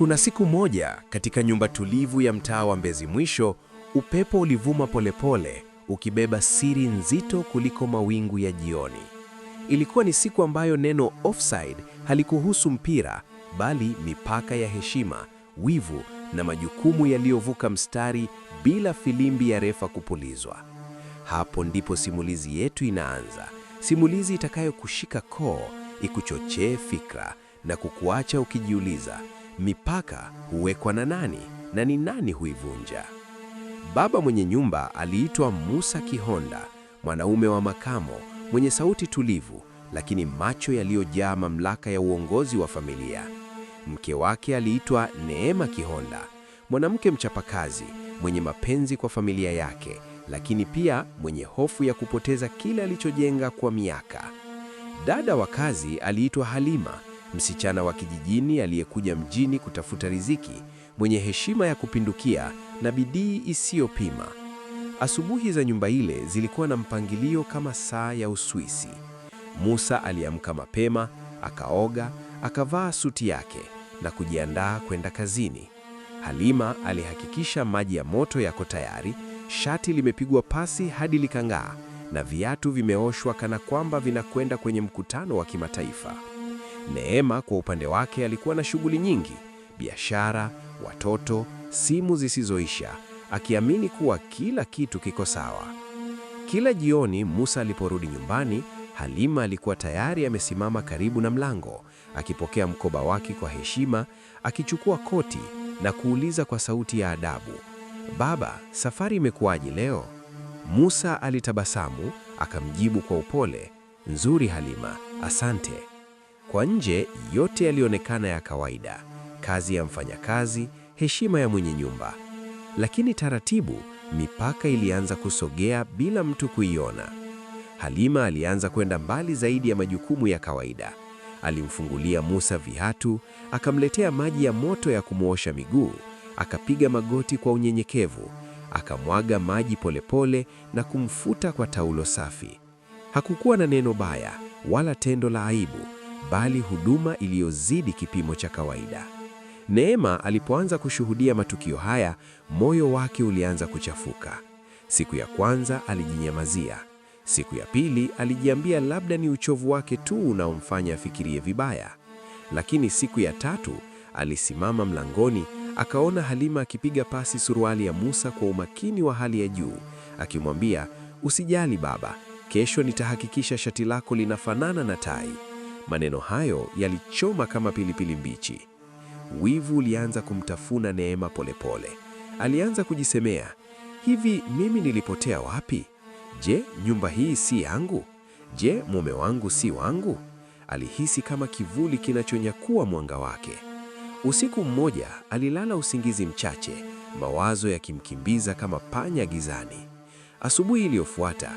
Kuna siku moja katika nyumba tulivu ya mtaa wa Mbezi Mwisho, upepo ulivuma polepole ukibeba siri nzito kuliko mawingu ya jioni. Ilikuwa ni siku ambayo neno offside halikuhusu mpira, bali mipaka ya heshima, wivu na majukumu yaliyovuka mstari bila filimbi ya refa kupulizwa. Hapo ndipo simulizi yetu inaanza, simulizi itakayokushika koo, ikuchochee fikra na kukuacha ukijiuliza, mipaka huwekwa na nani na ni nani huivunja? Baba mwenye nyumba aliitwa Musa Kihonda, mwanaume wa makamo, mwenye sauti tulivu, lakini macho yaliyojaa mamlaka ya uongozi wa familia. Mke wake aliitwa Neema Kihonda, mwanamke mchapakazi, mwenye mapenzi kwa familia yake, lakini pia mwenye hofu ya kupoteza kile alichojenga kwa miaka. Dada wa kazi aliitwa Halima, msichana wa kijijini aliyekuja mjini kutafuta riziki, mwenye heshima ya kupindukia na bidii isiyopima. Asubuhi za nyumba ile zilikuwa na mpangilio kama saa ya Uswisi. Musa aliamka mapema, akaoga, akavaa suti yake na kujiandaa kwenda kazini. Halima alihakikisha maji ya moto yako tayari, shati limepigwa pasi hadi likang'aa na viatu vimeoshwa kana kwamba vinakwenda kwenye mkutano wa kimataifa. Neema kwa upande wake alikuwa na shughuli nyingi, biashara, watoto, simu zisizoisha, akiamini kuwa kila kitu kiko sawa. Kila jioni Musa aliporudi nyumbani, Halima alikuwa tayari amesimama karibu na mlango, akipokea mkoba wake kwa heshima, akichukua koti na kuuliza kwa sauti ya adabu, "Baba, safari imekuwaje leo?" Musa alitabasamu, akamjibu kwa upole, "Nzuri Halima, asante." Kwa nje yote yalionekana ya kawaida, kazi ya mfanyakazi, heshima ya mwenye nyumba. Lakini taratibu mipaka ilianza kusogea bila mtu kuiona. Halima alianza kwenda mbali zaidi ya majukumu ya kawaida. Alimfungulia Musa viatu, akamletea maji ya moto ya kumwosha miguu, akapiga magoti kwa unyenyekevu, akamwaga maji polepole na kumfuta kwa taulo safi. Hakukuwa na neno baya wala tendo la aibu, bali huduma iliyozidi kipimo cha kawaida. Neema alipoanza kushuhudia matukio haya, moyo wake ulianza kuchafuka. Siku ya kwanza alijinyamazia. Siku ya pili alijiambia labda ni uchovu wake tu unaomfanya afikirie vibaya. Lakini siku ya tatu alisimama mlangoni, akaona Halima akipiga pasi suruali ya Musa kwa umakini wa hali ya juu, akimwambia, "Usijali baba, kesho nitahakikisha shati lako linafanana na tai." Maneno hayo yalichoma kama pilipili mbichi. Wivu ulianza kumtafuna Neema polepole. Alianza kujisemea, hivi mimi nilipotea wapi? Je, nyumba hii si yangu? Je, mume wangu si wangu? Alihisi kama kivuli kinachonyakua mwanga wake. Usiku mmoja alilala usingizi mchache, mawazo yakimkimbiza kama panya gizani. Asubuhi iliyofuata